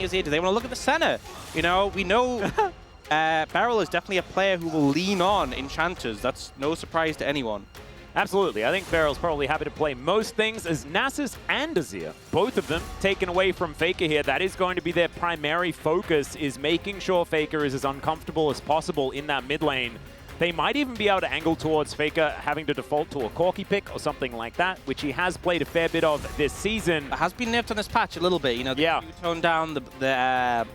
is here. Do they want to look at the center? You know, we know Beryl is definitely a player who will lean on enchanters. That's no surprise to anyone. Absolutely. I think Beryl's probably happy to play most things as Nasus and Azir. Both of them taken away from Faker here. That is going to be their primary focus, is making sure Faker is as uncomfortable as possible in that mid lane. They might even be able to angle towards Faker having to default to a Corki pick or something like that, which he has played a fair bit of this season. It has been nerfed on this patch a little bit. You know, yeah. Toned down the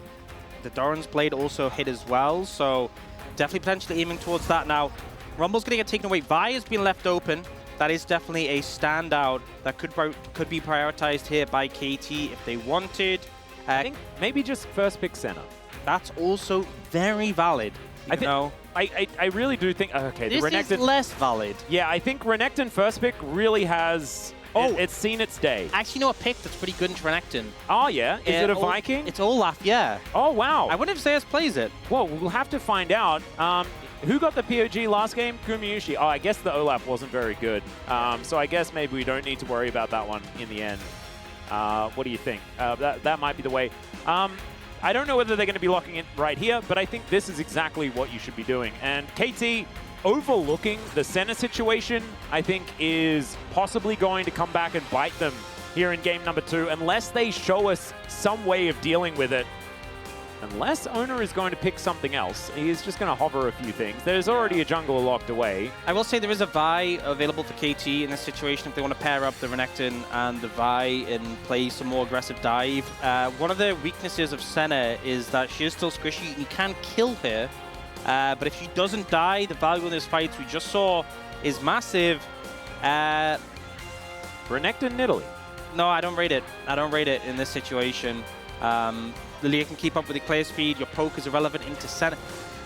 Doran's blade also hit as well, so definitely potentially aiming towards that now. Rumble's going to get taken away. Vi has been left open. That is definitely a standout that could be prioritized here by KT if they wanted. I think maybe just first pick center. That's also very valid. I really do think... Okay, this the Renekton is less valid. Yeah, I think Renekton first pick really has... it's seen its day. Actually, you know a pick that's pretty good in Renekton? Oh, yeah? Is it a Viking? It's Olaf, yeah. Oh, wow. I wonder if Zeus plays it. Well, we'll have to find out. Who got the POG last game? Gumayushi. Oh, I guess the Olaf wasn't very good. So I guess maybe we don't need to worry about that one in the end. What do you think? That might be the way. I don't know whether they're going to be locking it right here, but I think this is exactly what you should be doing. And KT overlooking the center situation, I think, is possibly going to come back and bite them here in game number 2, unless they show us some way of dealing with it. Unless Owner is going to pick something else, he is just going to hover a few things. There's already a jungler locked away. I will say there is a Vi available for KT in this situation if they want to pair up the Renekton and the Vi and play some more aggressive dive. One of the weaknesses of Senna is that she is still squishy and you can kill her. But if she doesn't die, the value in this fight we just saw is massive. Renekton Nidalee. No, I don't rate it. I don't rate it in this situation. Lilia can keep up with the clear speed. Your poke is irrelevant into center.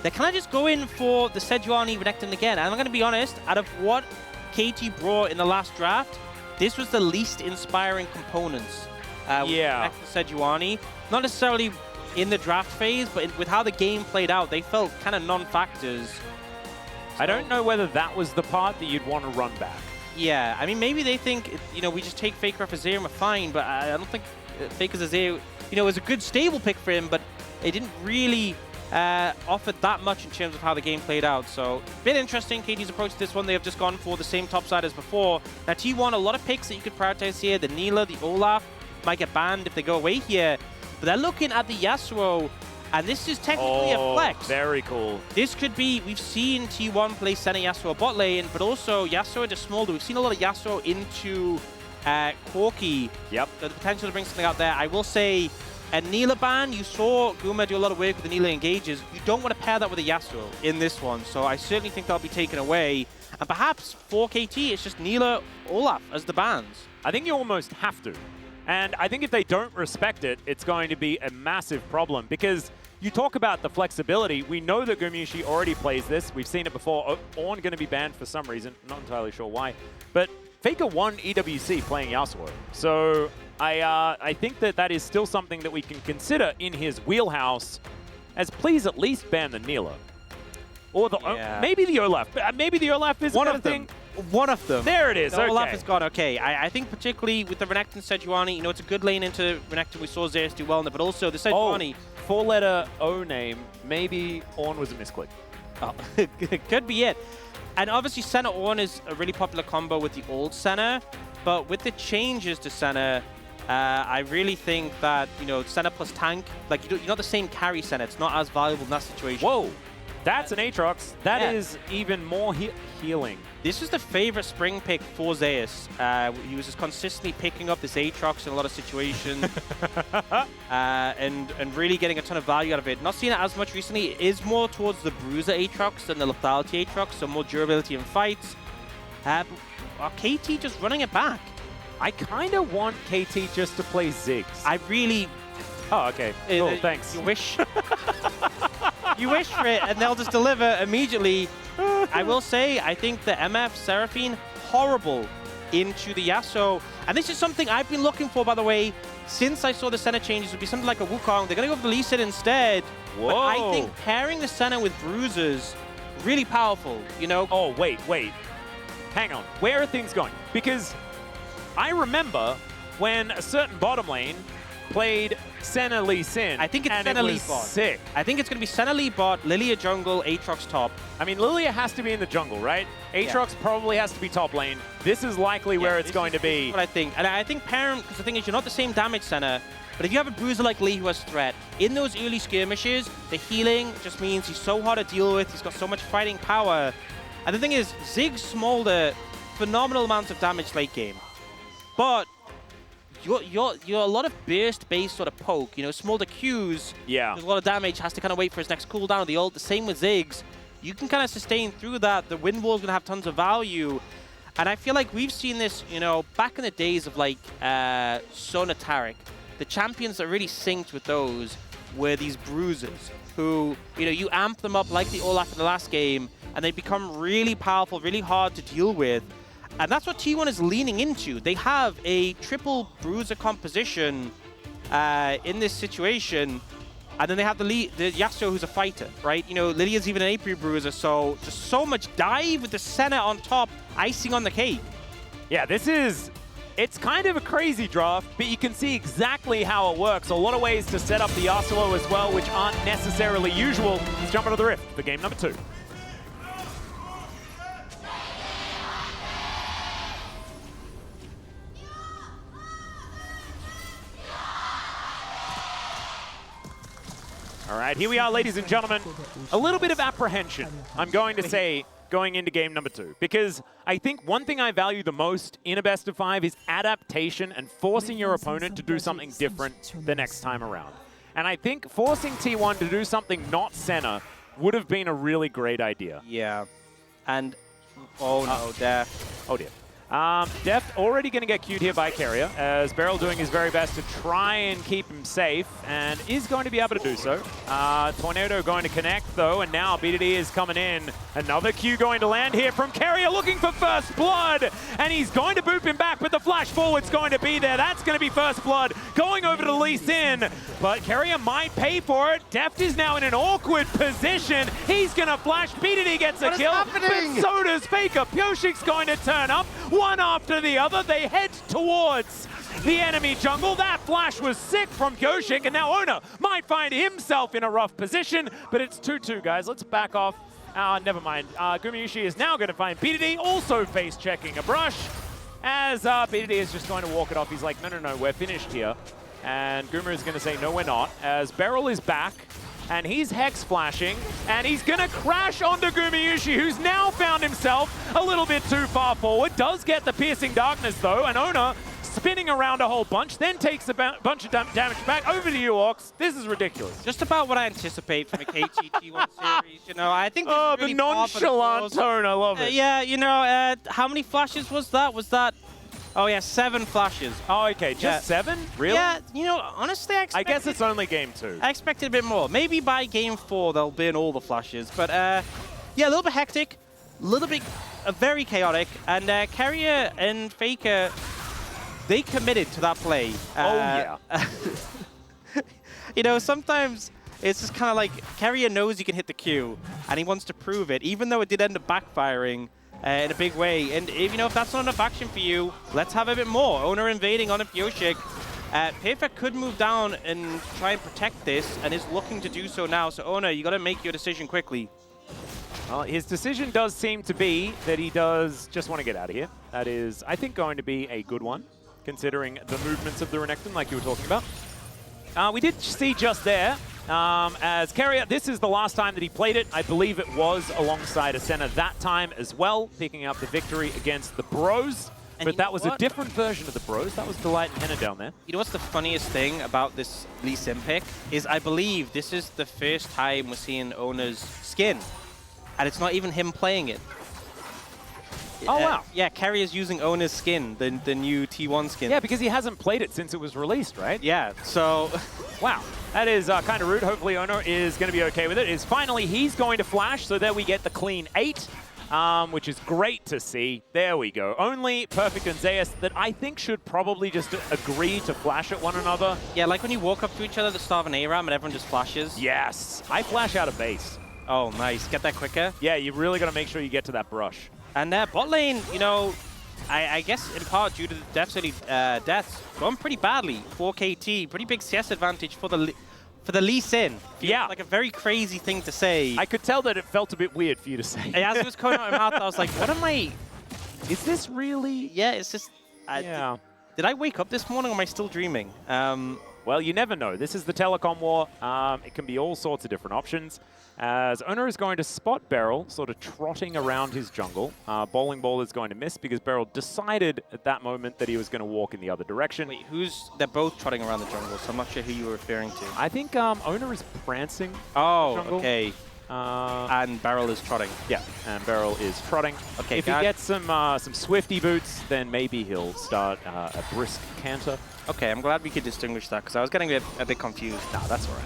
They're kind of just going for the Sejuani Renekton again. And I'm going to be honest, out of what KT brought in the last draft, this was the least inspiring components. Yeah. Sejuani. Not necessarily in the draft phase, but with how the game played out, they felt kind of non-factors. So I don't know whether that was the part that you'd want to run back. Yeah, I mean, maybe they think, you know, we just take Faker off Azir and we're fine, but I don't think Faker's Azir, you know, was a good stable pick for him, but it didn't really offer that much in terms of how the game played out. So, a bit interesting, KT's approach to this one. They have just gone for the same top side as before. Now, T1, a lot of picks that you could prioritize here. The Neela, the Olaf might get banned if they go away here, but they're looking at the Yasuo, and this is technically a flex. Very cool. This could be, we've seen T1 play Senna Yasuo bot lane, but also Yasuo into Smolder. We've seen a lot of Yasuo into Corki. Yep. So the potential to bring something out there. I will say, a Neela ban, you saw Guma do a lot of work with the Neela engages. You don't want to pair that with a Yasuo in this one, so I certainly think that'll be taken away. And perhaps for KT, it's just Neela, Olaf as the bans. I think you almost have to. And I think if they don't respect it, it's going to be a massive problem, because you talk about the flexibility. We know that Gumayushi already plays this. We've seen it before. Ornn going to be banned for some reason. Not entirely sure why. But Faker won EWC playing Yasuo. So I think that that is still something that we can consider in his wheelhouse, as please at least ban the Neela. Or the maybe the Olaf. Maybe the Olaf is one of them. One of them. There it is. The okay. Olaf is gone. Okay. I think particularly with the Renekton Sejuani, you know, it's a good lane into Renekton. We saw Zeus do well in it, but also the Sejuani. Oh, four-letter O name. Maybe Ornn was a misclick. Oh, could be it. And obviously, Senna Ornn is a really popular combo with the old Senna, but with the changes to Senna, I really think that, you know, Senna plus tank, like, you're not the same carry Senna. It's not as valuable in that situation. Whoa. That's an Aatrox. That is even more healing. This is the favorite spring pick for Zeus. He was just consistently picking up this Aatrox in a lot of situations and really getting a ton of value out of it. Not seeing it as much recently. It is more towards the Bruiser Aatrox than the Lethality Aatrox, so more durability in fights. Are KT just running it back? I kind of want KT just to play Ziggs. I really... Oh, okay. Cool, thanks. You wish... You wish for it, and they'll just deliver immediately. I will say, I think the MF Seraphine, horrible into the Yasuo. And this is something I've been looking for, by the way, since I saw the Senna changes. Would be something like a Wukong. They're going to go for the Lee Sin instead. Whoa. But I think pairing the Senna with Bruisers, really powerful, you know? Oh, wait. Hang on. Where are things going? Because I remember when a certain bottom lane played Senna Lee Sin. I think it's and Senna it Lee was bot. sick. I think it's going to be Senna Lee bot, Lilia jungle, Aatrox top. I mean, Lilia has to be in the jungle, right? Aatrox probably has to be top lane. This is likely where it's going to be. That's what I think. And I think Parent, because the thing is, you're not the same damage center, but if you have a bruiser like Lee who has threat, in those early skirmishes, the healing just means he's so hard to deal with, he's got so much fighting power. And the thing is, Ziggs smolder phenomenal amounts of damage late game. But you're a lot of burst-based sort of poke. You know, Smolder Qs, there's a lot of damage, has to kind of wait for his next cooldown. The ult, the same with Ziggs. You can kind of sustain through that. The wind wall's going to have tons of value. And I feel like we've seen this, you know, back in the days of like Sona Taric. The champions that really synced with those were these bruisers who, you know, you amp them up like the Olaf in the last game, and they become really powerful, really hard to deal with. And that's what T1 is leaning into. They have a triple bruiser composition in this situation. And then they have the Yasuo, who's a fighter, right? You know, Lydia's even an AP bruiser, so just so much dive with the Senna on top, icing on the cake. Yeah, it's kind of a crazy draft, but you can see exactly how it works. A lot of ways to set up the Yasuo as well, which aren't necessarily usual. Let's jump into the Rift for game number 2. All right, here we are, ladies and gentlemen. A little bit of apprehension, I'm going to say, going into game number 2. Because I think one thing I value the most in a best of 5 is adaptation and forcing your opponent to do something different the next time around. And I think forcing T1 to do something not Senna would have been a really great idea. Yeah. And, oh no, Deft. Oh dear. Deft already going to get queued here by Carrier, as Beryl doing his very best to try and keep him safe, and is going to be able to do so. Tornado going to connect, though, and now BDD is coming in. Another Q going to land here from Carrier, looking for first blood, and he's going to boop him back, but the flash forward's going to be there. That's going to be first blood, going over to Lee Sin, but Carrier might pay for it. Deft is now in an awkward position. He's going to flash. BDD gets a kill, but so does Faker. Pyoshik's going to turn up. One after the other, they head towards the enemy jungle. That flash was sick from Pyoshik, and now Ona might find himself in a rough position, but it's 2-2, guys. Let's back off. Never mind. Gumayushi is now going to find BDD, also face-checking a brush, as BDD is just going to walk it off. He's like, no, we're finished here. And Guma is going to say, no, we're not, as Beryl is back. And he's Hex flashing, and he's going to crash onto Gumayushi, who's now found himself a little bit too far forward. Does get the Piercing Darkness, though, and Ona spinning around a whole bunch, then takes a bunch of damage back. Over to you, Orcs. This is ridiculous. Just about what I anticipate from a KTT1 series, you know. I think this is really the nonchalant tone, I love it. Yeah, you know, how many flashes was that? Oh yeah, 7 flashes. Oh, okay, just 7? Really? Yeah, you know, honestly, I guess it's only game 2. I expected a bit more. Maybe by game 4 they'll bin all the flashes. But yeah, a little bit hectic, a little bit very chaotic, and Carrier and Faker, they committed to that play. Oh yeah. You know, sometimes it's just kind of like Carrier knows he can hit the Q, and he wants to prove it, even though it did end up backfiring in a big way. And if, you know, if that's not enough action for you, let's have a bit more. Owner invading on a Pyoshik. Perfect could move down and try and protect this, and is looking to do so now. So Owner, you got to make your decision quickly. Well, his decision does seem to be that he does just want to get out of here. That is, I think, going to be a good one, considering the movements of the Renekton, like you were talking about. We did see just there, as Carrier, this is the last time that he played it. I believe it was alongside a Senna that time as well, picking up the victory against the Bros. But that was a different version of the Bros. That was Delight and Henna down there. You know what's the funniest thing about this Lee Sin pick? Is I believe this is the first time we're seeing Owner's skin. And it's not even him playing it. Oh, wow. Yeah, Carrier's using Owner's skin, the new T1 skin. Yeah, because he hasn't played it since it was released, right? Yeah, so... Wow. That is kind of rude. Hopefully Owner is going to be okay with it. Finally, he's going to flash, so there we get the clean 8, which is great to see. There we go. Only Perfect and Zeus that I think should probably just agree to flash at one another. Yeah, like when you walk up to each other at the start of an ARAM and everyone just flashes. Yes. I flash out of base. Oh, nice. Get that quicker. Yeah, you really got to make sure you get to that brush. And bot lane, you know, I guess in part due to the deaths gone pretty badly for KT. Pretty big CS advantage for the Lee Sin. Yeah. Like a very crazy thing to say. I could tell that it felt a bit weird for you to say. As it was coming out of my mouth, I was like, what am I... Is this really? Yeah, it's just... Yeah. Did I wake up this morning or am I still dreaming? Well, you never know. This is the telecom war. It can be all sorts of different options. As Owner is going to spot Beryl, sort of trotting around his jungle. Bowling Ball is going to miss because Beryl decided at that moment that he was going to walk in the other direction. Wait, they're both trotting around the jungle, so I'm not sure who you were referring to. I think Owner is prancing. Oh, jungle. Okay. And Beryl is trotting. Yeah, and Beryl is trotting. Okay, if he gets some Swifty boots, then maybe he'll start a brisk canter. Okay, I'm glad we could distinguish that because I was getting a bit confused. Nah, that's all right.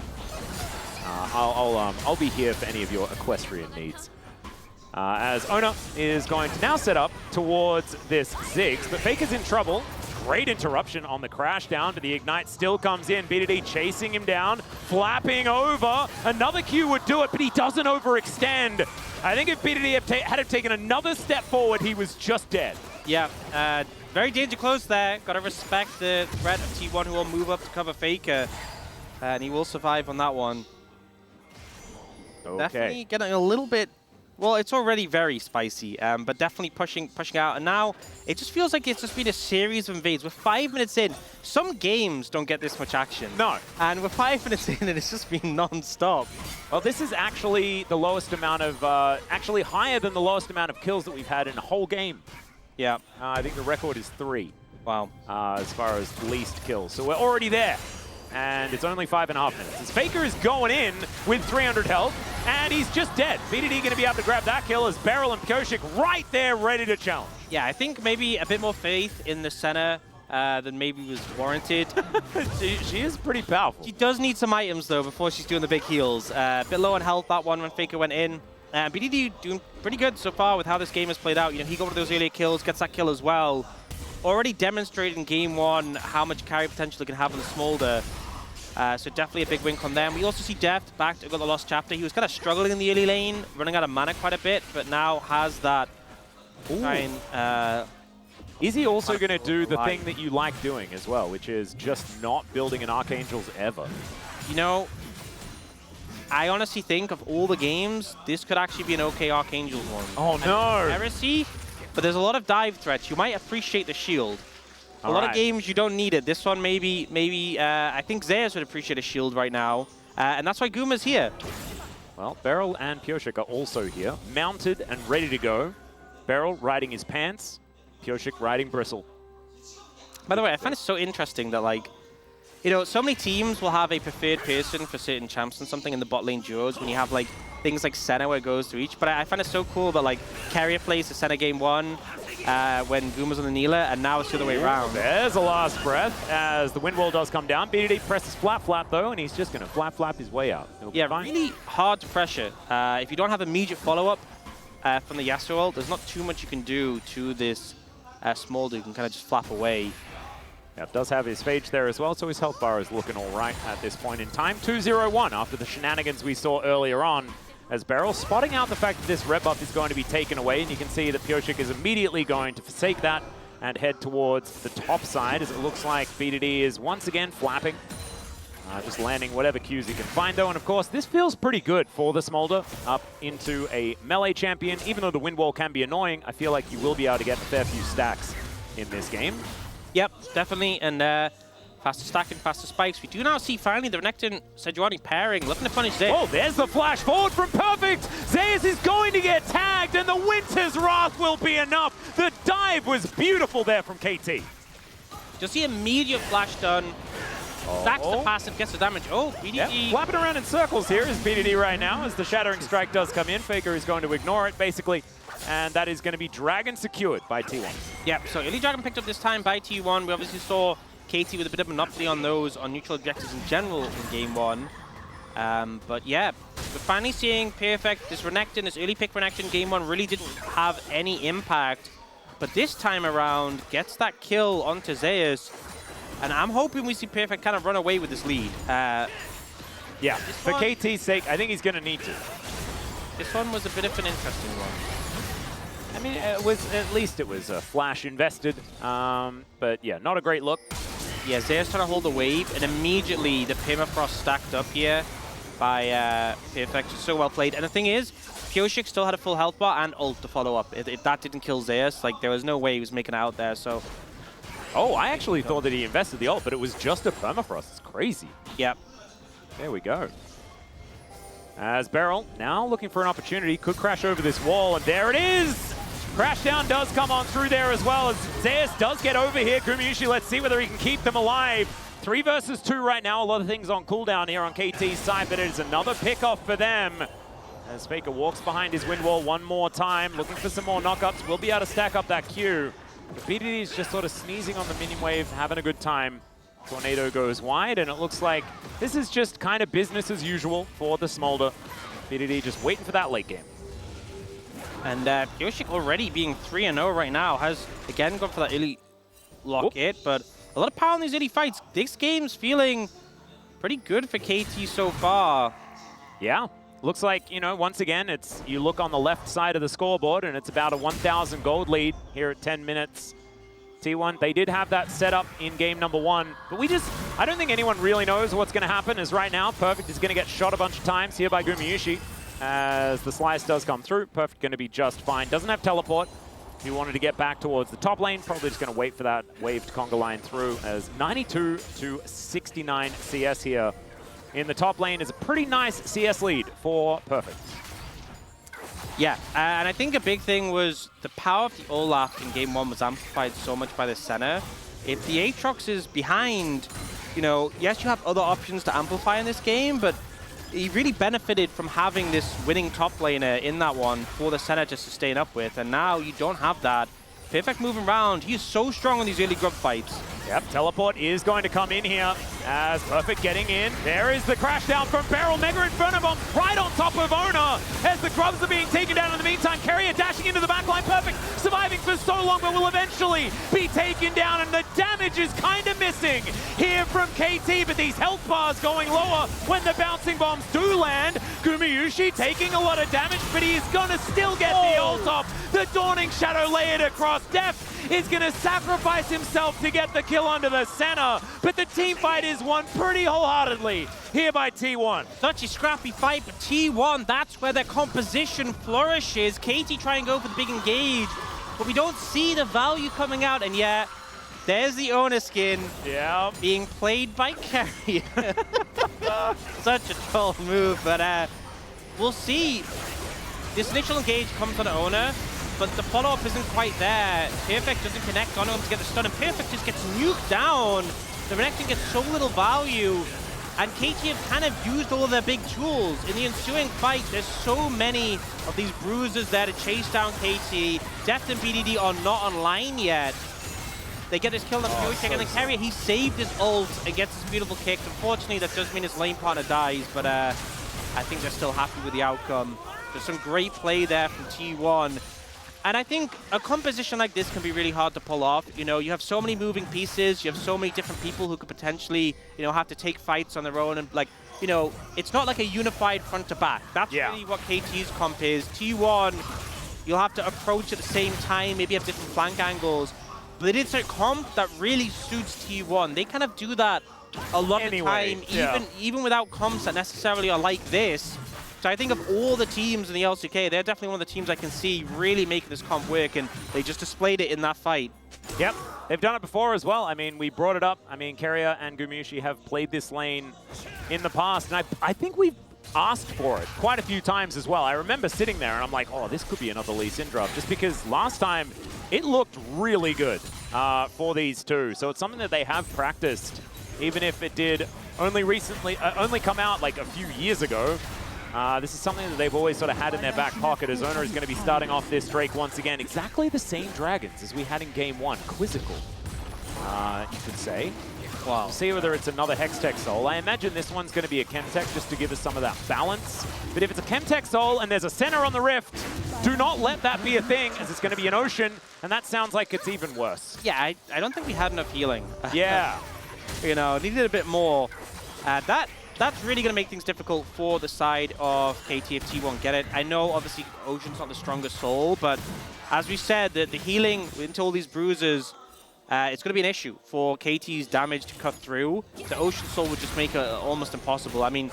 I'll be here for any of your equestrian needs. As Owner is going to now set up towards this Ziggs, but Faker's in trouble. Great interruption on the crash down to the Ignite. Still comes in. BDD chasing him down, flapping over. Another Q would do it, but he doesn't overextend. I think if BDD had taken another step forward, he was just dead. Yeah, very danger close there. Got to respect the threat of T1 who will move up to cover Faker. And he will survive on that one. Okay. Definitely getting a little bit... Well, it's already very spicy, but definitely pushing out. And now it just feels like it's just been a series of invades. We're 5 minutes in. Some games don't get this much action. No. And we're 5 minutes in and it's just been non-stop. Well, this is actually the lowest amount of... actually higher than the lowest amount of kills that we've had in a whole game. Yeah. I think the record is 3. Wow. As far as least kills. So we're already there. And it's only 5.5 minutes. As Faker is going in with 300 health, and he's just dead. BDD going to be able to grab that kill as Beryl and Piotrek right there ready to challenge. Yeah, I think maybe a bit more faith in the center than maybe was warranted. she is pretty powerful. She does need some items, though, before she's doing the big heals. A bit low on health, that one, when Faker went in. BDD doing pretty good so far with how this game has played out. You know, he got one of those earlier kills, gets that kill as well. Already demonstrated in Game 1 how much carry potential it can have on the Smolder. So definitely a big win from them. We also see Deft back to the Lost Chapter. He was kind of struggling in the early lane, running out of mana quite a bit, but now has that. Is he also going to do the thing that you like doing as well, which is just not building an Archangels ever? You know, I honestly think of all the games, this could actually be an okay Archangels one. Oh no! Heresy, but there's a lot of dive threats. You might appreciate the shield. A lot of games you don't need it. This one maybe I think Zeus would appreciate a shield right now. And that's why Guma's here. Well, Beryl and Piotrek are also here, mounted and ready to go. Beryl riding his pants, Piotrek riding Bristle. By the way, I find it so interesting that, like, you know, so many teams will have a preferred person for certain champs and something in the bot lane duos when you have, like, things like Senna where it goes to each. But I find it so cool that, like, Carrier plays the Senna game 1 when Guma's on the Neela, and now it's the other way around. There's a last breath as the wind wall does come down. BDD presses flap, though, and he's just going to flap his way out. Yeah, really hard to pressure. If you don't have immediate follow-up from the Yasuo ult, there's not too much you can do to this Smolder. You can kind of just flap away. Yeah, does have his phage there as well, so his health bar is looking all right at this point in time. 2-0-1 after the shenanigans we saw earlier on, as Beryl spotting out the fact that this red buff is going to be taken away, and you can see that Piotrek is immediately going to forsake that and head towards the top side, as it looks like BDD is once again flapping. Just landing whatever Qs he can find, though. And of course, this feels pretty good for the Smolder up into a melee champion. Even though the wind wall can be annoying, I feel like you will be able to get a fair few stacks in this game. Yep, definitely. And faster stacking, faster spikes. We do now see finally the Renekton and Sejuani pairing, looking to punish Zeus. Oh, there's the flash forward from Perfect. Zeus is going to get tagged, and the Winter's Wrath will be enough. The dive was beautiful there from KT. Just the immediate flash done. Stacks the passive, gets the damage. Oh, BDD. Yep, flapping around in circles here is BDD right now as the Shattering Strike does come in. Faker is going to ignore it, basically. And that is going to be Dragon secured by T1. Yep, so early Dragon picked up this time by T1. We obviously saw KT with a bit of a monopoly on those, on neutral objectives in general in Game 1. But yeah, we're finally seeing perfect. This Renekton, this early pick Renekton Game 1 really didn't have any impact. But this time around, gets that kill onto Zeus. And I'm hoping we see Perfect kind of run away with this lead. Yeah, for KT's sake, I think he's going to need to. This one was a bit of an interesting one. I mean, at least it was flash invested. But yeah, not a great look. Yeah, Zeus trying to hold the wave, and immediately the permafrost stacked up here by Perfect. So well played. And the thing is, Pioshik still had a full health bar and ult to follow up. If that didn't kill Zeus, like there was no way he was making it out there. So, oh, I actually thought that he invested the ult, but it was just a permafrost. It's crazy. Yep. There we go. As Beryl now looking for an opportunity, could crash over this wall, and there it is! Crashdown does come on through there as well, as Zeus does get over here. Gumayusi, let's see whether he can keep them alive. 3 versus 2 right now, a lot of things on cooldown here on KT's side, but it is another pickoff for them. As Faker walks behind his wind wall one more time, looking for some more knockups, will be able to stack up that Q. But BDD is just sort of sneezing on the minion wave, having a good time. Tornado goes wide, and it looks like this is just kind of business as usual for the Smolder. BDD just waiting for that late game. And Pioshik already being 3-0 right now has, again, gone for that early lock-it, but a lot of power in these early fights. This game's feeling pretty good for KT so far. Yeah. Looks like, you know, once again, it's you look on the left side of the scoreboard, and it's about a 1,000 gold lead here at 10 minutes. T1, they did have that set up in game number 1, but I don't think anyone really knows what's going to happen, as right now, Perfect is going to get shot a bunch of times here by Gumayusi. As the slice does come through, Perfect going to be just fine. Doesn't have teleport. If he wanted to get back towards the top lane, probably just going to wait for that waved conga line through, as 92 to 69 CS here in the top lane is a pretty nice CS lead for Perfect. Yeah, and I think a big thing was the power of the Olaf in game 1 was amplified so much by the center. If the Aatrox is behind, you know, yes, you have other options to amplify in this game, but he really benefited from having this winning top laner in that one for the center to sustain up with, and now you don't have that. Perfect moving around. He's so strong in these early grub fights. Yep, teleport is going to come in here as Perfect getting in. There is the crash down from Beryl. Mega Inferno Bomb right on top of Ona as the grubs are being taken down in the meantime. Carrier dashing into the backline. Perfect surviving for so long, but will eventually be taken down, and the damage is kind of missing here from KT, but these health bars going lower when the bouncing bombs do land. Gumayusi taking a lot of damage, but he is going to still get the ult off. The Dawning Shadow layered across. Deft is going to sacrifice himself to get the kill under the center, but the team fight is won pretty wholeheartedly here by T1. Such a scrappy fight, but T1, that's where their composition flourishes. KT try and go for the big engage, but we don't see the value coming out, and yeah, there's the owner skin being played by Carrier. Such a troll move, but we'll see. This initial engage comes on the owner, but the follow-up isn't quite there. Perfect doesn't connect on him to get the stun, and Perfect just gets nuked down. The Renekton gets so little value, and KT have kind of used all of their big tools. In the ensuing fight, there's so many of these bruisers there to chase down KT. Deft and BDD are not online yet. They get this kill on Pioshik, and the Carrier, he saved his ult and gets this beautiful kick. Unfortunately, that does mean his lane partner dies, but I think they're still happy with the outcome. There's some great play there from T1. And I think a composition like this can be really hard to pull off. You know, you have so many moving pieces, you have so many different people who could potentially, you know, have to take fights on their own, and like, you know, it's not like a unified front to back. That's really what KT's comp is. T1, you'll have to approach at the same time, maybe have different flank angles. But it is a comp that really suits T1. They kind of do that a lot of the time, even without comps that necessarily are like this. So I think of all the teams in the LCK, they're definitely one of the teams I can see really making this comp work, and they just displayed it in that fight. Yep, they've done it before as well. I mean, we brought it up. I mean, Carrier and Gumayusi have played this lane in the past, and I think we've asked for it quite a few times as well. I remember sitting there and I'm like, oh, this could be another Lee Sin drop, just because last time it looked really good for these two. So it's something that they have practiced, even if it did only recently, only come out like a few years ago. This is something that they've always sort of had in their back pocket, as Owner is going to be starting off this Drake once again. Exactly the same dragons as we had in game 1. Quizzical, you could say. Wow. See whether it's another Hextech Soul. I imagine this one's going to be a Chemtech just to give us some of that balance. But if it's a Chemtech Soul and there's a center on the Rift, do not let that be a thing, as it's going to be an Ocean, and that sounds like it's even worse. Yeah, I don't think we had enough healing. Yeah. You know, needed a bit more. That that's really going to make things difficult for the side of KT if T1 get it. I know, obviously, Ocean's not the strongest soul, but as we said, the healing into all these bruises, it's going to be an issue for KT's damage to cut through. The Ocean Soul would just make it almost impossible. I mean,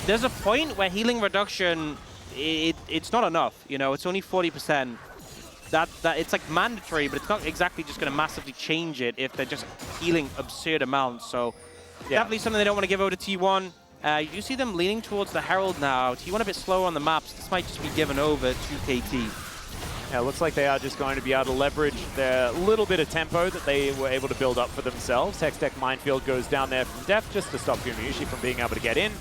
there's a point where healing reduction, it's not enough. You know, it's only 40%. That it's like mandatory, but it's not exactly just going to massively change it if they're just healing absurd amounts. So definitely something they don't want to give over to T1. You do see them leaning towards the Herald now. T1 a bit slower on the maps. This might just be given over to KT. Yeah, it looks like they are just going to be able to leverage their little bit of tempo that they were able to build up for themselves. Hextech Minefield goes down there from Def just to stop Gumayusi from being able to get in.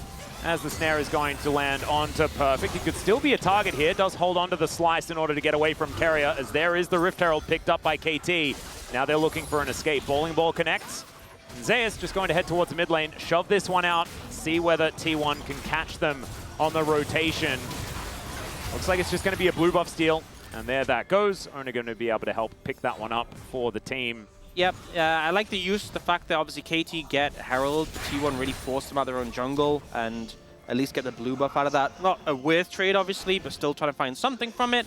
As the snare is going to land onto Perfect. He could still be a target here. Does hold on to the slice in order to get away from Keria, as there is the Rift Herald picked up by KT. Now they're looking for an escape. Bowling Ball connects. Zeus just going to head towards the mid lane, shove this one out, see whether T1 can catch them on the rotation. Looks like it's just going to be a blue buff steal. And there that goes. Only going to be able to help pick that one up for the team. Yep, I like the fact that obviously KT get Herald, but T1 really forced them out their own jungle and at least get the blue buff out of that. Not a worth trade, obviously, but still trying to find something from it.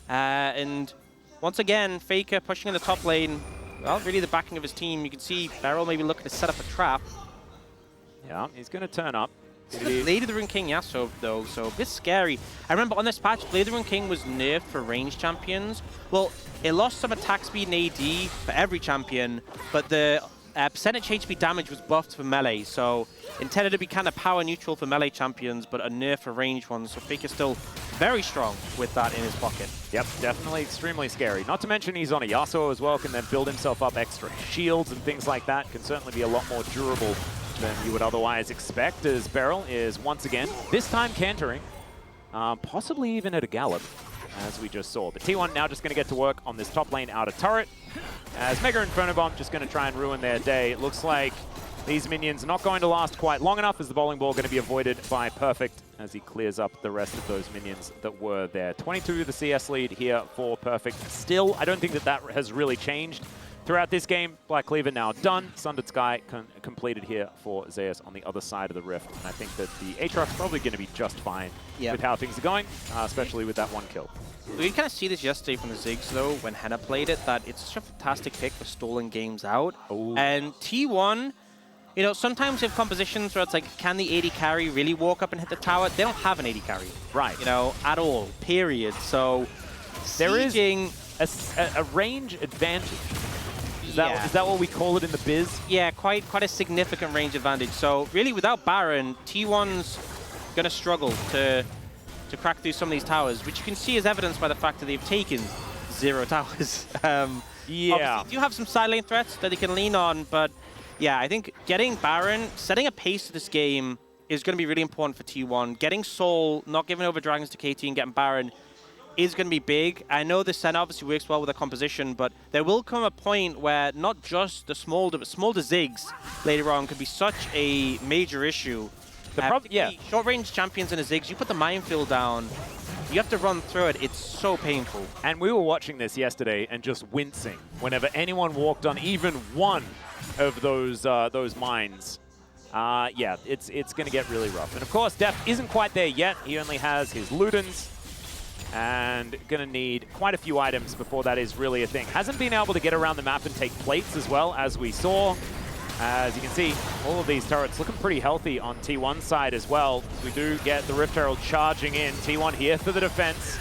And once again, Faker pushing in the top lane. Well, really the backing of his team. You can see Beryl maybe looking to set up a trap. Yeah, he's going to turn up. Blade of the Rune King Yasuo, though, so a bit scary. I remember on this patch, Blade of the Rune King was nerfed for ranged champions. Well, it lost some attack speed and AD for every champion, but the percentage HP damage was buffed for melee, so intended to be kind of power neutral for melee champions, but a nerf for ranged ones. So Faker's still very strong with that in his pocket. Yep, definitely extremely scary. Not to mention he's on a Yasuo as well, can then build himself up extra shields and things like that. Can certainly be a lot more durable than you would otherwise expect, as Beryl is once again, this time cantering, possibly even at a gallop, as we just saw. But T1 now just going to get to work on this top lane outer turret, as Mega Inferno Bomb just going to try and ruin their day. It looks like these minions are not going to last quite long enough, as the bowling ball going to be avoided by Perfect, as he clears up the rest of those minions that were there. 22 the CS lead here for Perfect. Still, I don't think that has really changed throughout this game. Black Cleaver now done. Sundered Sky completed here for Zeus on the other side of the Rift. And I think that the Aatrox probably going to be just fine with how things are going, especially with that one kill. We kind of see this yesterday from the Ziggs, though, when Henna played it, that it's such a fantastic pick for stalling games out. Ooh. And T1, you know, sometimes you have compositions where it's like, can the AD carry really walk up and hit the tower? They don't have an AD carry. Right. You know, at all, period. So, there is sieging a range advantage. Is that what we call it in the biz? Yeah, quite a significant range advantage. So really, without Baron, T1's going to struggle to crack through some of these towers, which you can see as evidenced by the fact that they've taken 0 towers. Yeah. You do have some side lane threats that they can lean on, but yeah, I think getting Baron, setting a pace to this game is going to be really important for T1. Getting Soul, not giving over Dragons to KT and getting Baron is going to be big. I know the Sen obviously works well with the composition, but there will come a point where not just the Smolder, but Smolder Ziggs later on could be such a major issue. Short-range champions in a Ziggs, you put the minefield down, you have to run through it. It's so painful. And we were watching this yesterday and just wincing whenever anyone walked on even one of those mines. Yeah, it's going to get really rough. And of course, Def isn't quite there yet. He only has his Ludens, and going to need quite a few items before that is really a thing. Hasn't been able to get around the map and take plates as well, as we saw. As you can see, all of these turrets looking pretty healthy on T1's side as well. We do get the Rift Herald charging in. T1 here for the defense.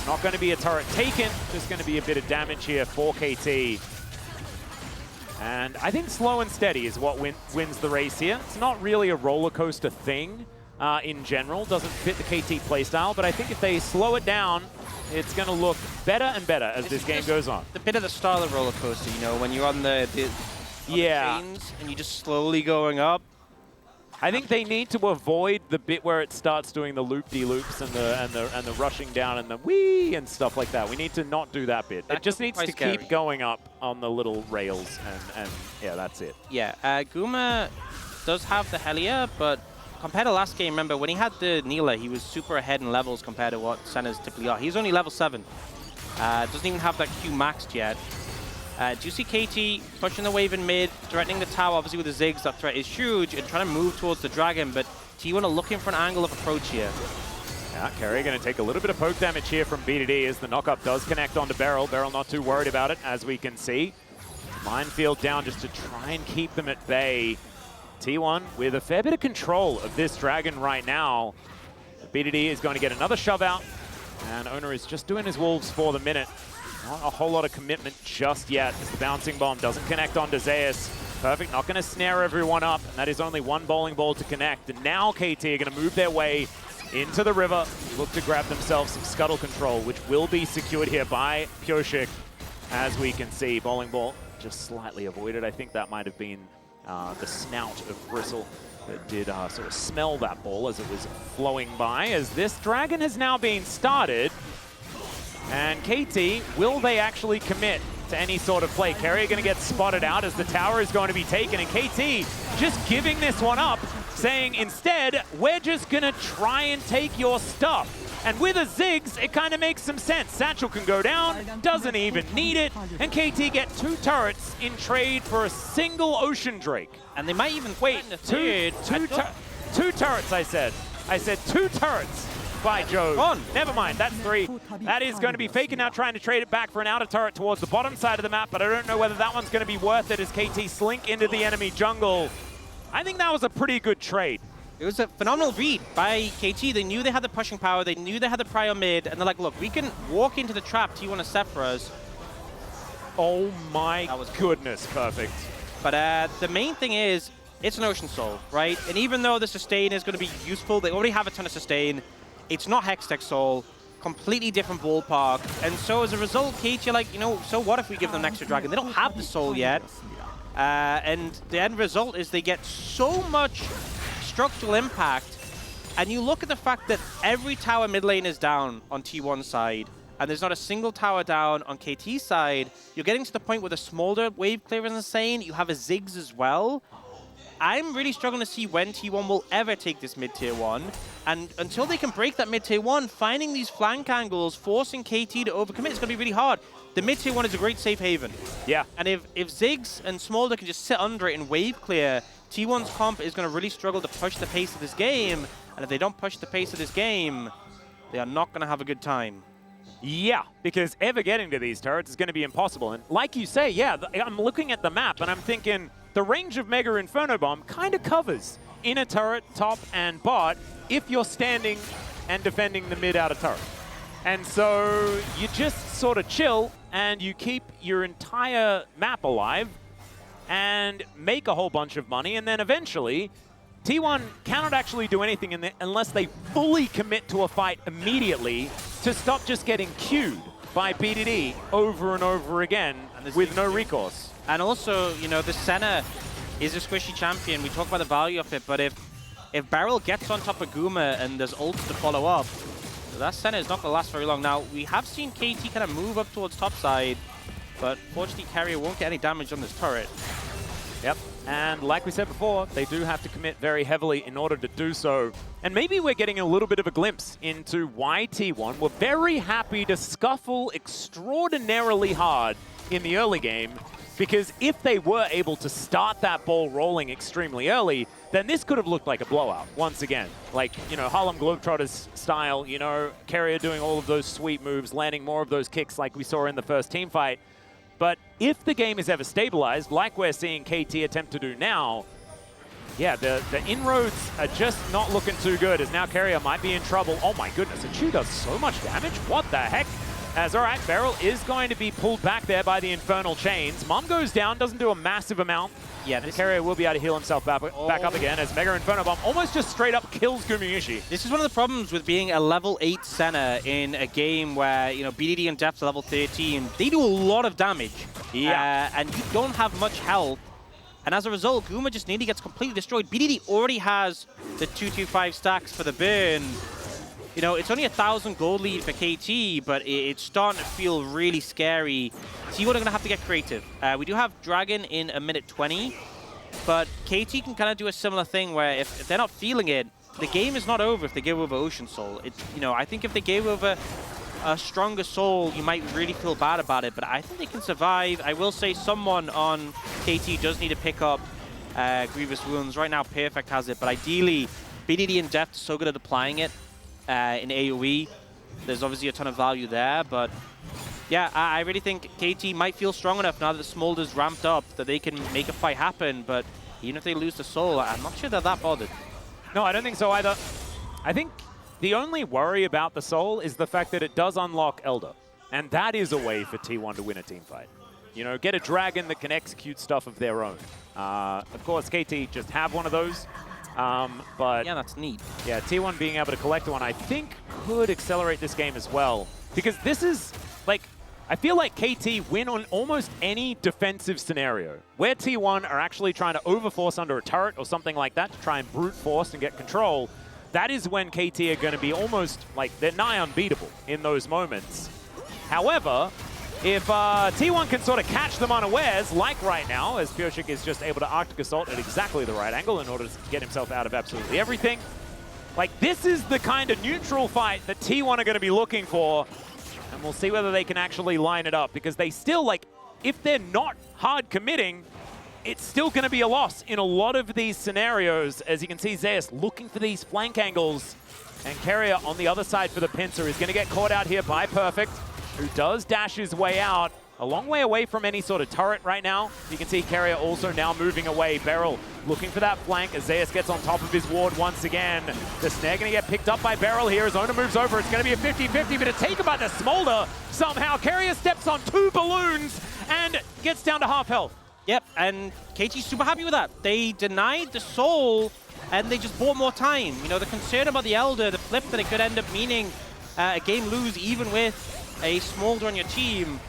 Not going to be a turret taken, just going to be a bit of damage here for KT. And I think slow and steady is what wins the race here. It's not really a roller coaster thing in general. Doesn't fit the KT playstyle, but I think if they slow it down, it's going to look better and better as this game goes on. The bit of the style of roller coaster, you know, when you're on the trains and you're just slowly going up. I think they need to avoid the bit where it starts doing the loop-de-loops and the rushing down and the whee and stuff like that. We need to not do that bit. It just needs to keep going up on the little rails, and yeah, that's it. Yeah, Guma does have the Helia, but compared to last game, remember, when he had the Neela, he was super ahead in levels compared to what Senna's typically are. He's only level 7. Doesn't even have that Q maxed yet. Do you see KT pushing the wave in mid, threatening the tower? Obviously with the Ziggs, that threat is huge, and trying to move towards the Dragon, but T1 are looking for an angle of approach here. Yeah, Carrier going to take a little bit of poke damage here from BDD as the knockup does connect onto Beryl. Beryl not too worried about it, as we can see. Minefield down just to try and keep them at bay. T1 with a fair bit of control of this Dragon right now. BDD is going to get another shove out, and Owner is just doing his wolves for the minute. Not a whole lot of commitment just yet as the bouncing bomb doesn't connect onto Zeus. Perfect, not going to snare everyone up, and that is only one bowling ball to connect. And now KT are going to move their way into the river, look to grab themselves some scuttle control, which will be secured here by Pyoshik. As we can see, bowling ball just slightly avoided. I think that might have been the snout of Bristle that did sort of smell that ball as it was flowing by. As this Dragon has now been started, and KT, will they actually commit to any sort of play? Carrier going to get spotted out as the tower is going to be taken, and KT just giving this one up, saying instead, we're just going to try and take your stuff. And with a Ziggs, it kind of makes some sense. Satchel can go down, doesn't even need it, and KT get 2 turrets in trade for a single Ocean Drake. And they might even wait two turrets, I said. I said 2 turrets. By Jove. Never mind, that's 3. That is going to be faking out, trying to trade it back for an outer turret towards the bottom side of the map, but I don't know whether that one's going to be worth it as KT slink into the enemy jungle. I think that was a pretty good trade. It was a phenomenal read by KT. They knew they had the pushing power, they knew they had the prio mid, and they're like, look, we can walk into the trap T1 to set for us. Oh my goodness, perfect. But the main thing is, it's an Ocean Soul, right? And even though the sustain is going to be useful, they already have a ton of sustain. It's not Hextech Soul, completely different ballpark. And so as a result, KT are like, you know, so what if we give them an extra Dragon? They don't have the Soul yet. And the end result is they get so much structural impact. And you look at the fact that every tower mid lane is down on T1 side, and there's not a single tower down on KT side. You're getting to the point where the Smolder wave clear is insane. You have a Ziggs as well. I'm really struggling to see when T1 will ever take this mid-tier 1. And until they can break that mid-tier 1, finding these flank angles, forcing KT to overcommit is going to be really hard. The mid-tier 1 is a great safe haven. Yeah. And if Ziggs and Smolder can just sit under it and wave clear, T1's comp is going to really struggle to push the pace of this game. And if they don't push the pace of this game, they are not going to have a good time. Yeah, because ever getting to these turrets is going to be impossible. And like you say, yeah, I'm looking at the map and I'm thinking the range of Mega Inferno Bomb kind of covers inner turret, top, and bot if you're standing and defending the mid-outer turret. And so you just sort of chill and you keep your entire map alive and make a whole bunch of money, and then eventually T1 cannot actually do anything unless they fully commit to a fight immediately to stop just getting queued by BDD over and over again with no recourse. And also, you know, the Senna is a squishy champion. We talk about the value of it, but if Beryl gets on top of Guma and there's ults to follow up, that Senna is not going to last very long. Now, we have seen KT kind of move up towards top side, but fortunately Carrier won't get any damage on this turret. Yep. And like we said before, they do have to commit very heavily in order to do so. And maybe we're getting a little bit of a glimpse into why T1 were very happy to scuffle extraordinarily hard in the early game, because if they were able to start that ball rolling extremely early, then this could have looked like a blowout once again. Like, you know, Harlem Globetrotters style, you know, Carrier doing all of those sweet moves, landing more of those kicks like we saw in the first team fight. But if the game is ever stabilized, like we're seeing KT attempt to do now, yeah, the inroads are just not looking too good, as now Carrier might be in trouble. Oh my goodness, and she does so much damage? What the heck? As, all right, Beryl is going to be pulled back there by the Infernal Chains. Mom goes down, doesn't do a massive amount. Yeah, this Carrier will be able to heal himself back up again, as Mega Inferno Bomb almost just straight up kills Gumayusi. This is one of the problems with being a level 8 Senna in a game where, you know, BDD and Depth's level 13. They do a lot of damage. Yeah. And you don't have much health. And as a result, Guma just nearly gets completely destroyed. BDD already has the 225 stacks for the burn. You know, it's only 1,000 gold lead for KT, but it's starting to feel really scary. T1 are going to have to get creative. We do have Dragon in a minute 20, but KT can kind of do a similar thing where if they're not feeling it, the game is not over if they give over Ocean Soul. You know, I think if they gave over a stronger Soul, you might really feel bad about it, but I think they can survive. I will say someone on KT does need to pick up Grievous Wounds. Right now, Perfect has it, but ideally, BDD and Deft are so good at applying it in AoE. There's obviously a ton of value there, but yeah, I really think KT might feel strong enough now that Smolder's ramped up that they can make a fight happen, but even if they lose the Soul, I'm not sure they're that bothered. No, I don't think so either. I think the only worry about the Soul is the fact that it does unlock Elder, and that is a way for T1 to win a team fight. You know, get a dragon that can execute stuff of their own. Of course, KT just have one of those, but yeah, that's neat. Yeah, T1 being able to collect one, I think, could accelerate this game as well, because this is like, I feel like KT win on almost any defensive scenario where T1 are actually trying to overforce under a turret or something like that to try and brute force and get control. That is when KT are going to be almost like, they're nigh unbeatable in those moments. However, if T1 can sort of catch them unawares, like right now, as Pioshik is just able to Arctic Assault at exactly the right angle in order to get himself out of absolutely everything. Like, this is the kind of neutral fight that T1 are going to be looking for, and we'll see whether they can actually line it up, because they still, like, if they're not hard committing, it's still going to be a loss in a lot of these scenarios. As you can see, Zeus looking for these flank angles, and Carrier on the other side for the pincer is going to get caught out here by Perfect, who does dash his way out, a long way away from any sort of turret right now. You can see Carrier also now moving away. Beryl looking for that flank as Zeus gets on top of his ward once again. The snare going to get picked up by Beryl here as Ona moves over. It's going to be a 50-50, but it's taken by the Smolder somehow. Carrier steps on 2 balloons and gets down to half health. Yep, and KT's super happy with that. They denied the Soul, and they just bought more time. You know, the concern about the Elder, the flip that it could end up meaning a game lose even with a Smolder on your team.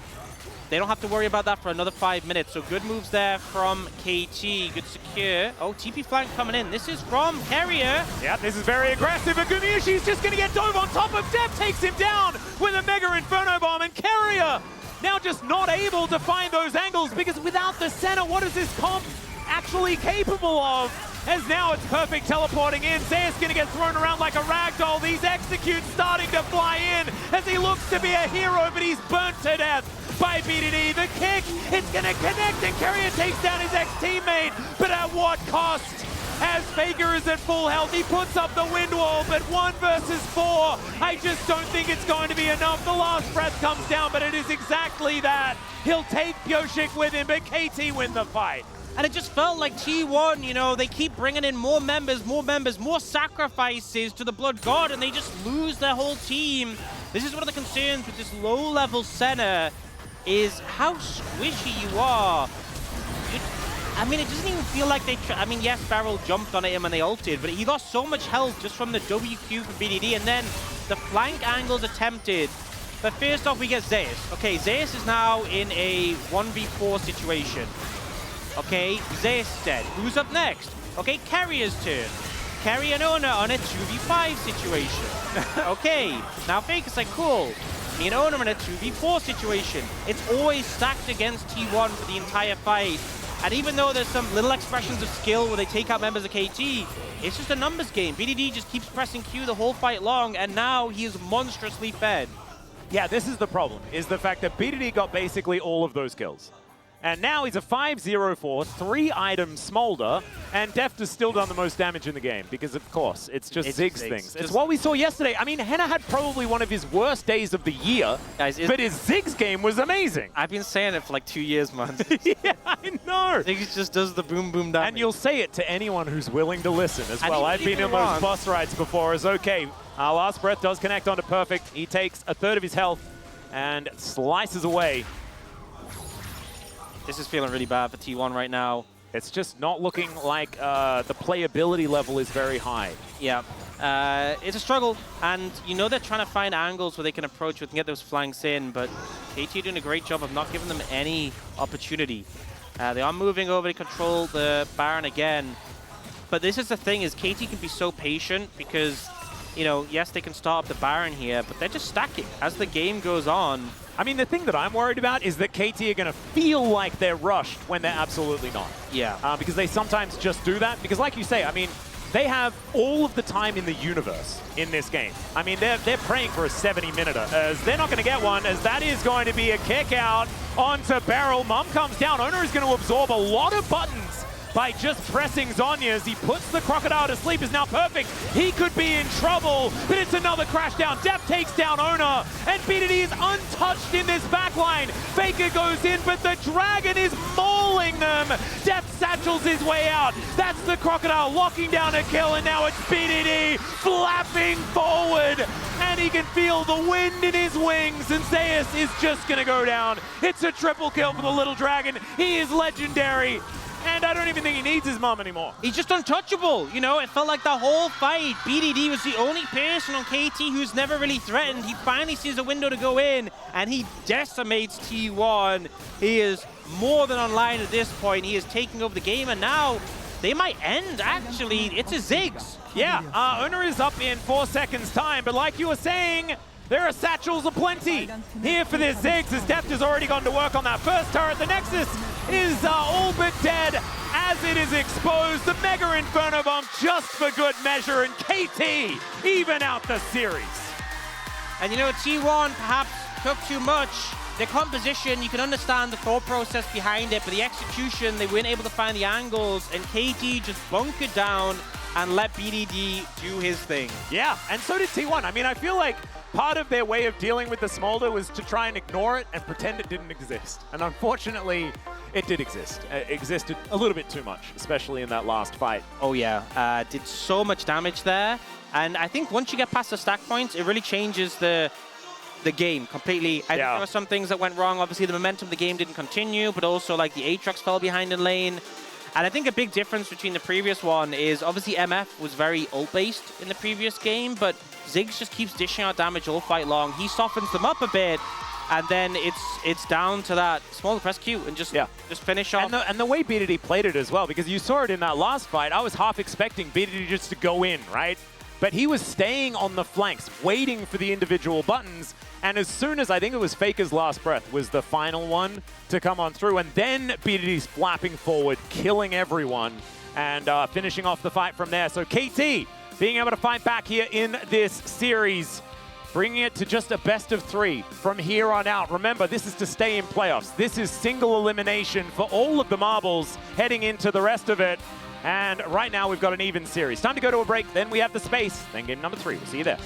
They don't have to worry about that for another 5 minutes. So good moves there from KT. Good secure. Oh, TP flank coming in. This is from Carrier. Yeah, this is very aggressive. And Gumiushi's just going to get dove on top of Def. Takes him down with a Mega Inferno Bomb. And Carrier now just not able to find those angles, because without the center, what is this comp actually capable of? As now it's Perfect teleporting in. Zeus going to get thrown around like a ragdoll. These executes starting to fly in as he looks to be a hero, but he's burnt to death by BDD. The kick, it's going to connect, and Carrier takes down his ex-teammate, but at what cost? As Faker is at full health, he puts up the wind wall, but 1 versus 4, I just don't think it's going to be enough. The last breath comes down, but it is exactly that. He'll take Pioshik with him, but KT win the fight. And it just felt like T1, you know, they keep bringing in more members, more sacrifices to the Blood God, and they just lose their whole team. This is one of the concerns with this low-level center, is how squishy you are. I mean, it doesn't even feel like they... I mean, yes, Barrel jumped on him and they ulted, but he lost so much health just from the WQ for BDD, and then the flank angles attempted. But first off, we get Zeus. Okay, Zeus is now in a 1v4 situation. Okay, Zeus is dead. Who's up next? Okay, Carrier's turn. Carrier and Ona on a 2v5 situation. Okay, now Faker's like, cool. Me and Ona in a 2v4 situation. It's always stacked against T1 for the entire fight. And even though there's some little expressions of skill where they take out members of KT, it's just a numbers game. BDD just keeps pressing Q the whole fight long, and now he is monstrously fed. Yeah, this is the problem, is the fact that BDD got basically all of those kills. And now he's a 5-0 for 3-item Smolder, and Deft has still done the most damage in the game, because of course, it's just Ziggs things. It's what we saw yesterday. I mean, Henna had probably one of his worst days of the year, guys, but his Ziggs game was amazing. I've been saying it for like 2 years, man. Yeah, I know. Ziggs just does the boom boom damage. And you'll say it to anyone who's willing to listen as well. I've been in those bus rides before, as okay, our last breath does connect onto Perfect. He takes a third of his health and slices away. This is feeling really bad for T1 right now. It's just not looking like the playability level is very high. Yeah, it's a struggle, and you know they're trying to find angles where they can approach with and get those flanks in, but KT are doing a great job of not giving them any opportunity. They are moving over to control the Baron again, but this is the thing, is KT can be so patient because, you know, yes, they can start up the Baron here, but they're just stacking as the game goes on. I mean, the thing that I'm worried about is that KT are going to feel like they're rushed when they're absolutely not. Yeah. Because they sometimes just do that. Because like you say, I mean, they have all of the time in the universe in this game. I mean, they're praying for a 70-minuter, as they're not going to get one, as that is going to be a kick out onto Beryl. Mum comes down. Owner is going to absorb a lot of buttons by just pressing Zhonya as he puts the Crocodile to sleep. Is now perfect. He could be in trouble, but it's another crash down. Def takes down Owner, and BDD is untouched in this backline. Faker goes in, but the Dragon is mauling them. Def satchels his way out. That's the Crocodile locking down a kill, and now it's BDD flapping forward, and he can feel the wind in his wings, and Zeus is just gonna go down. It's a triple kill for the Little Dragon. He is legendary. And I don't even think he needs his mom anymore. He's just untouchable. You know, it felt like the whole fight, BDD was the only person on KT who's never really threatened. He finally sees a window to go in, and he decimates T1. He is more than online at this point. He is taking over the game, and now they might end, actually. It's a Ziggs. Yeah, Owner is up in 4 seconds' time, but like you were saying, there are satchels aplenty here for this Ziggs, as Deft has already gone to work on that first turret. The Nexus is all but dead as it is exposed. The Mega Inferno Bomb just for good measure, and KT even out the series. And you know, T1 perhaps took too much. Their composition, you can understand the thought process behind it, but the execution, they weren't able to find the angles, and KT just bunkered down and let BDD do his thing. Yeah, and so did T1. I mean, I feel like part of their way of dealing with the Smolder was to try and ignore it and pretend it didn't exist. And unfortunately, it did exist. It existed a little bit too much, especially in that last fight. Oh yeah, did so much damage there. And I think once you get past the stack points, it really changes the game completely. I think there were some things that went wrong. Obviously, the momentum of the game didn't continue, but also like the Aatrox fell behind in lane. And I think a big difference between the previous one is obviously MF was very ult-based in the previous game, but Ziggs just keeps dishing out damage all fight long. He softens them up a bit, and then it's down to that small press Q and just finish off. And the way BDD played it as well, because you saw it in that last fight, I was half expecting BDD just to go in, right? But he was staying on the flanks, waiting for the individual buttons. And as soon as, I think it was Faker's last breath, was the final one to come on through. And then BDD's flapping forward, killing everyone, and finishing off the fight from there. So KT being able to fight back here in this series, bringing it to just a best of 3 from here on out. Remember, this is to stay in playoffs. This is single elimination for all of the marbles heading into the rest of it. And right now, we've got an even series. Time to go to a break, then we have the space, then game number 3. We'll see you there.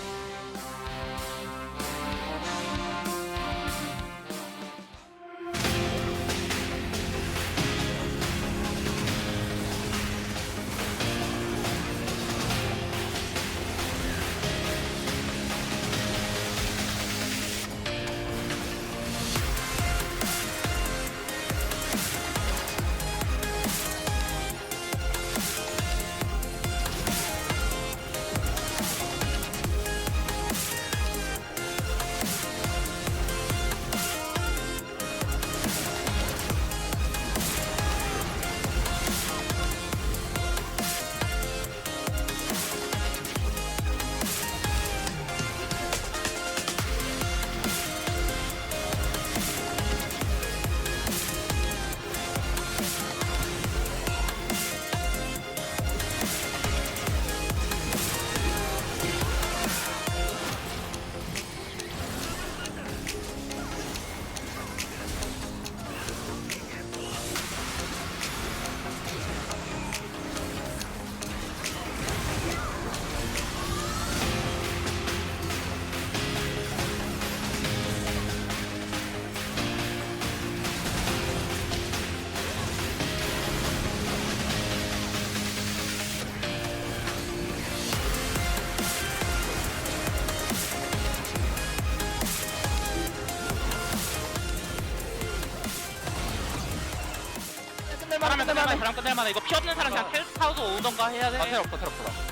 바람 끝낼만해. 이거 피 없는 사람 그냥 텔 타고 오던가 해야 돼. 텔 없어.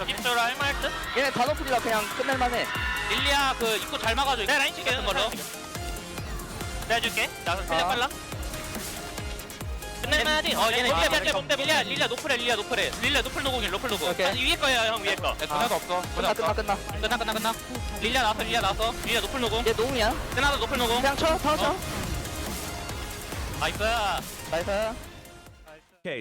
입술로 할만할 듯? 얘네 다 높으니까 그냥 끝낼만해. 릴리아 그 입구 잘 막아줘. 내가 라인 칠게 같은 걸로. 내가 줄게. 나 세력 빨라. 끝낼만하지? 얘네 릴리아 노플해. 릴리아 노플 노공일 노플 노공. 아니 위에 거야 형 위에 거. 끝나도 없어. 끝나. 릴리아 나왔어. 릴리아 노플 노공. 얘 노공이야. 끝나도 노플 노공. 그냥 쳐. 나이스. 나이스. Okay,